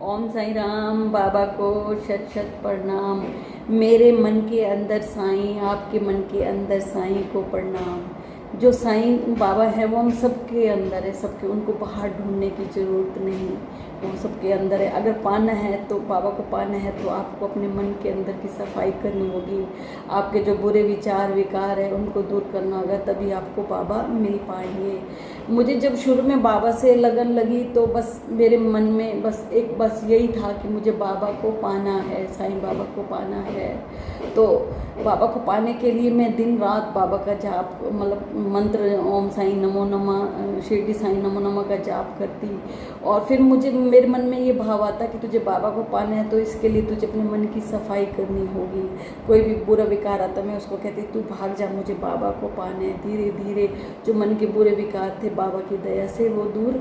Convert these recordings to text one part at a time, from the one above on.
ओम साईं राम। बाबा को शत शत प्रणाम। मेरे मन के अंदर साईं, आपके मन के अंदर साईं को प्रणाम। जो साईं बाबा है वो हम सबके अंदर है, सबके, उनको बाहर ढूंढने की ज़रूरत नहीं, वो सबके अंदर है। अगर पाना है तो बाबा को पाना है तो आपको अपने मन के अंदर की सफाई करनी होगी। आपके जो बुरे विचार विकार है उनको दूर करना होगा, तभी आपको बाबा मिल पाएंगे। मुझे जब शुरू में बाबा से लगन लगी तो बस मेरे मन में बस यही था कि मुझे बाबा को पाना है, साईं बाबा को पाना है। तो बाबा को पाने के लिए मैं दिन रात बाबा का जाप, मतलब मंत्र ओम साईं नमो नमः, शिरडी साईं नमो नमः का जाप करती। और फिर मेरे मन में ये भाव आता कि तुझे बाबा को पाना है तो इसके लिए तुझे अपने मन की सफाई करनी होगी। कोई भी बुरा विकार आता मैं उसको कहती तू भाग जा, मुझे बाबा को पाना है। धीरे धीरे जो मन के बुरे विकार थे बाबा की दया से वो दूर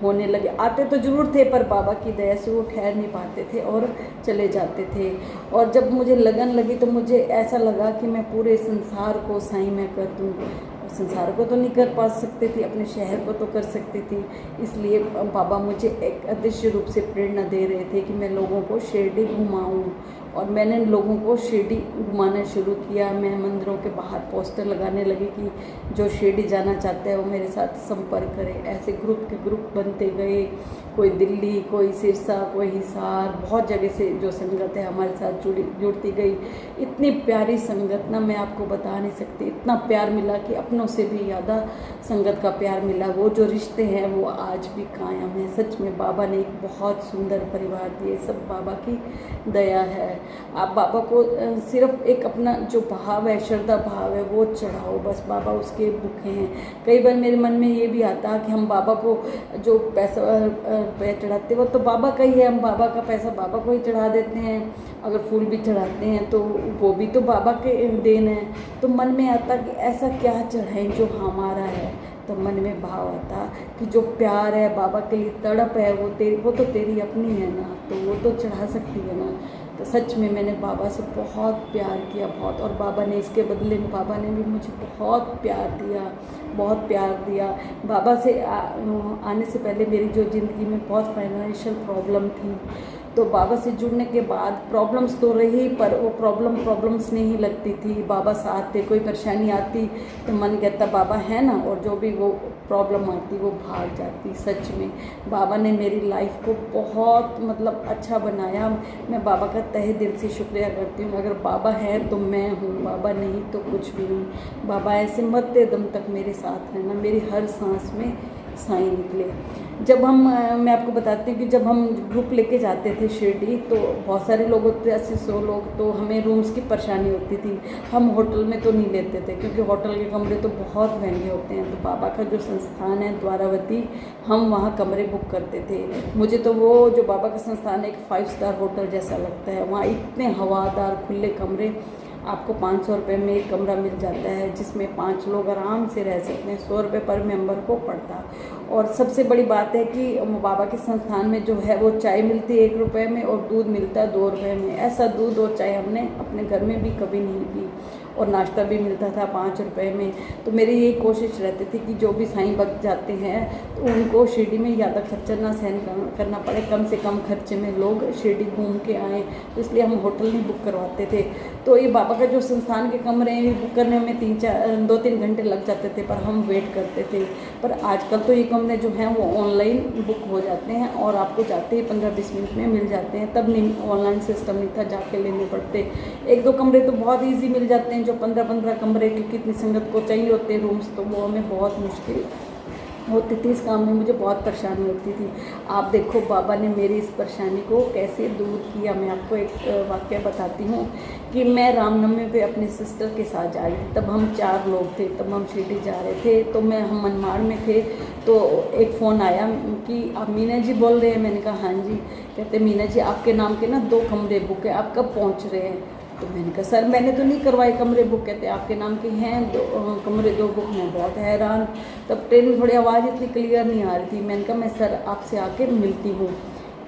होने लगे। आते तो जरूर थे पर बाबा की दया से वो ठहर नहीं पाते थे और चले जाते थे। और जब मुझे लगन लगी तो मुझे ऐसा लगा कि मैं पूरे संसार को साईं में कर दूँ। संसार को तो नहीं कर पा सकते थे, अपने शहर को तो कर सकती थी। इसलिए बाबा मुझे एक अदृश्य रूप से प्रेरणा दे रहे थे कि मैं लोगों को शिरडी घुमाऊँ। और मैंने लोगों को शिरडी घुमाना शुरू किया। मैं मंदिरों के बाहर पोस्टर लगाने लगी कि जो शिरडी जाना चाहता है वो मेरे साथ संपर्क करे। ऐसे ग्रुप के ग्रुप बनते गए, कोई दिल्ली, कोई सिरसा, कोई हिसार, बहुत जगह से जो संगत है हमारे साथ जुड़ती गई। इतनी प्यारी संगत ना मैं आपको बता नहीं सकती। इतना प्यार मिला कि अपनों से भी ज़्यादा संगत का प्यार मिला। वो जो रिश्ते हैं वो आज भी कायम है। सच में बाबा ने एक बहुत सुंदर परिवार दिए, सब बाबा की दया है। आप बाबा को सिर्फ एक अपना जो भाव है, श्रद्धा भाव है वो चढ़ाओ, बस बाबा उसके भूखे हैं। कई बार मेरे मन में ये भी आता कि हम बाबा को जो पैसा चढ़ाते वो तो बाबा का ही है, हम बाबा का पैसा बाबा को ही चढ़ा देते हैं। अगर फूल भी चढ़ाते हैं तो वो भी तो बाबा के देन है। तो मन में आता कि ऐसा क्या चढ़ाएं जो हमारा है। तो मन में भाव आता कि जो प्यार है बाबा के लिए, तड़प है वो तो तेरी अपनी है ना, तो वो तो चढ़ा सकती है ना। तो सच में मैंने बाबा से बहुत प्यार किया, बहुत। और बाबा ने इसके बदले में बाबा ने भी मुझे बहुत प्यार दिया, बहुत प्यार दिया। बाबा से आने से पहले मेरी जो ज़िंदगी में बहुत फाइनेंशियल प्रॉब्लम थी, तो बाबा से जुड़ने के बाद प्रॉब्लम्स तो रही पर वो प्रॉब्लम्स नहीं लगती थी। बाबा साथ थे, कोई परेशानी आती तो मन कहता बाबा है ना, और जो भी वो प्रॉब्लम आती वो भाग जाती। सच में बाबा ने मेरी लाइफ को बहुत अच्छा बनाया। मैं बाबा का तहे दिल से शुक्रिया करती हूँ। अगर बाबा है तो मैं हूँ, बाबा नहीं तो कुछ भी नहीं। बाबा ऐसे मरते दम तक मेरे साथ रहना, मेरी हर सांस में साईं निकले। जब मैं आपको बताती हूँ कि जब हम ग्रुप लेके जाते थे शिरडी तो बहुत सारे लोग होते थे, 80-100 लोग, तो हमें रूम्स की परेशानी होती थी। हम होटल में तो नहीं लेते थे क्योंकि होटल के कमरे तो बहुत महंगे होते हैं। तो बाबा का जो संस्थान है द्वारावती, हम वहाँ कमरे बुक करते थे। मुझे तो वो जो बाबा का संस्थान है एक 5 स्टार होटल जैसा लगता है। वहाँ इतने हवादार खुले कमरे, आपको 500 रुपये में एक कमरा मिल जाता है जिसमें 5 लोग आराम से रह सकते हैं। 100 रुपये पर मेंबर को पड़ता। और सबसे बड़ी बात है कि बाबा के संस्थान में जो है वो चाय मिलती है 1 रुपये में और दूध मिलता है 2 रुपये में। ऐसा दूध और चाय हमने अपने घर में भी कभी नहीं पी। और नाश्ता भी मिलता था 5 रुपये में। तो मेरी यही कोशिश रहती थी कि जो भी साईं भक्त जाते हैं तो उनको शिरडी में ज़्यादा खर्चा ना सहन करना पड़े, कम से कम खर्चे में लोग शिरडी घूम के आएँ। तो इसलिए हम होटल नहीं बुक करवाते थे। तो ये बाबा का जो संस्थान के कमरे हैं बुक करने में 2-3 घंटे लग जाते थे, पर हम वेट करते थे। पर आजकल तो ये कमरे जो हैं वो ऑनलाइन बुक हो जाते हैं और आपको जाते ही 15-20 मिनट में मिल जाते हैं। तब नहीं, ऑनलाइन सिस्टम नहीं था, जाके लेने पड़ते। 1-2 कमरे तो बहुत ईजी मिल जाते हैं, जो 15-15 कमरे की कितनी संगत को चाहिए होते हैं रूम्स, तो वो हमें बहुत मुश्किल होती थी। इस काम में मुझे बहुत परेशानी होती थी। आप देखो बाबा ने मेरी इस परेशानी को कैसे दूर किया। मैं आपको एक वाक़या बताती हूँ कि मैं रामनवमी पे अपनी सिस्टर के साथ जा रही थी। तब हम 4 लोग थे, तब हम शिरडी जा रहे थे। तो हम मनमाड़ में थे तो एक फ़ोन आया कि आप मीना जी बोल रहे हैं। मैंने कहा हाँ जी। कहते मीना जी आपके नाम के ना 2 कमरे बुक है, आप कब पहुँच रहे हैं? तो मैंने कहा सर मैंने तो नहीं करवाए कमरे बुक। कहते आपके नाम के हैं 2 कमरे 2 बुक। मैं बहुत हैरान। तब ट्रेन में थोड़ी आवाज़ इतनी क्लियर नहीं आ रही थी। मैंने कहा मैं सर आपसे आके मिलती हूँ।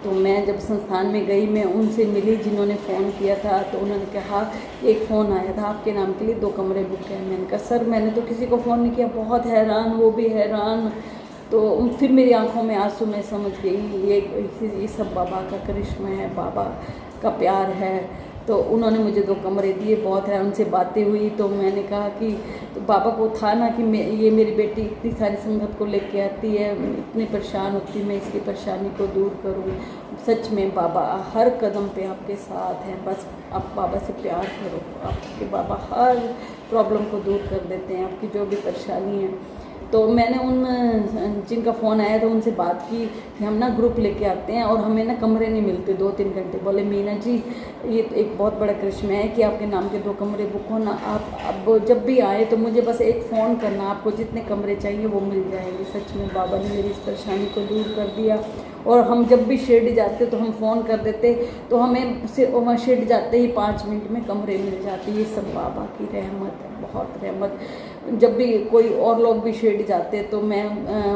तो मैं जब संस्थान में गई, मैं उनसे मिली जिन्होंने फ़ोन किया था। तो उन्होंने कहा कि एक फ़ोन आया था आपके नाम के लिए 2 कमरे बुक हैं। मैंने कहा सर मैंने तो किसी को फ़ोन नहीं किया। बहुत हैरान, वो भी हैरान। तो फिर मेरी आंखों में आंसू, मैं समझ गई ये सब बाबा का करिश्मा है, बाबा का प्यार है। तो उन्होंने मुझे 2 कमरे दिए, बहुत है, उनसे बातें हुई। तो मैंने कहा कि तो बाबा को था ना कि ये मेरी बेटी इतनी सारी संगत को लेके आती है, इतनी परेशान होती, मैं इसकी परेशानी को दूर करूं। सच में बाबा हर कदम पे आपके साथ हैं, बस आप बाबा से प्यार करो, आपके बाबा हर प्रॉब्लम को दूर कर देते हैं, आपकी जो भी परेशानी है। तो मैंने उन जिनका फ़ोन आया तो उनसे बात की कि हम ना ग्रुप लेके आते हैं और हमें ना कमरे नहीं मिलते 2-3 घंटे। बोले मीना जी, ये तो एक बहुत बड़ा करिश्मा है कि आपके नाम के 2 कमरे बुक हो ना, आप अब जब भी आए तो मुझे बस एक फ़ोन करना, आपको जितने कमरे चाहिए वो मिल जाएंगे। सच में बाबा ने मेरी इस परेशानी को दूर कर दिया। और हम जब भी शिरडी जाते तो हम फ़ोन कर देते, तो हमें वहाँ शिरडी जाते ही 5 मिनट में कमरे मिल जाते। ये सब बाबा की रहमत है, बहुत रहमत। जब भी कोई और लोग भी शिरडी जाते तो मैं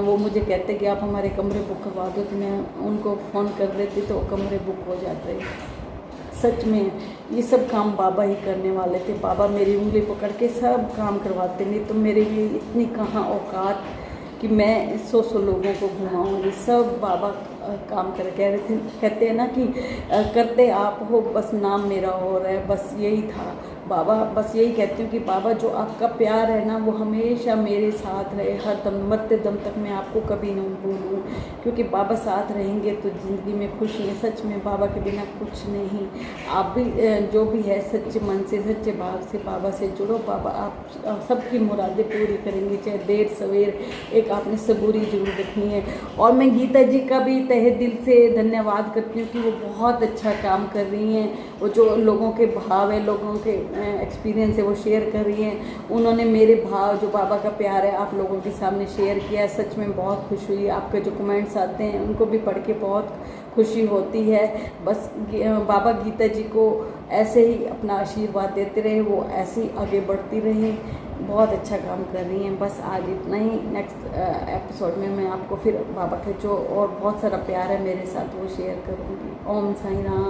वो मुझे कहते कि आप हमारे कमरे बुक करवा दो, तो मैं उनको फ़ोन कर देती तो कमरे बुक हो जाते। सच में ये सब काम बाबा ही करने वाले थे। बाबा मेरी उंगली पकड़ के सब काम करवाते, नहीं तो मेरे लिए इतनी कहाँ औकात कि मैं 100 लोगों को घुमाऊँगी। सब बाबा काम कर कह रहे थे, कहते हैं ना कि करते आप हो, बस नाम मेरा हो रहा है, बस यही था बाबा। बस यही कहती हूँ कि बाबा जो आपका प्यार है ना वो हमेशा मेरे साथ रहे, हर दम, मरते दम तक मैं आपको कभी नहीं भूलूँ, क्योंकि बाबा साथ रहेंगे तो ज़िंदगी में खुशी है। सच में बाबा के बिना कुछ नहीं। आप भी जो भी है सच्चे मन से, सच्चे भाव से बाबा से जुड़ो। बाबा आप सबकी मुरादें पूरी करेंगे, चाहे देर सवेर। एक आपने सबूरी जरूर रखनी है। और मैं गीता जी का भी तहे दिल से धन्यवाद करती हूँ कि वो बहुत अच्छा काम कर रही हैं। वो जो लोगों के भाव है, लोगों के एक्सपीरियंस है वो शेयर कर रही हैं। उन्होंने मेरे भाव, जो बाबा का प्यार है, आप लोगों के सामने शेयर किया। सच में बहुत खुश हुई। आपके जो कमेंट्स आते हैं उनको भी पढ़ के बहुत खुशी होती है। बस बाबा गीता जी को ऐसे ही अपना आशीर्वाद देते रहे, वो ऐसे ही आगे बढ़ती रहे। बहुत अच्छा काम कर रही हैं। बस आज इतना ही। नेक्स्ट एपिसोड में मैं आपको फिर बाबा के जो और बहुत सारा प्यार है मेरे साथ वो शेयर करूँगी। ओम साईं राम।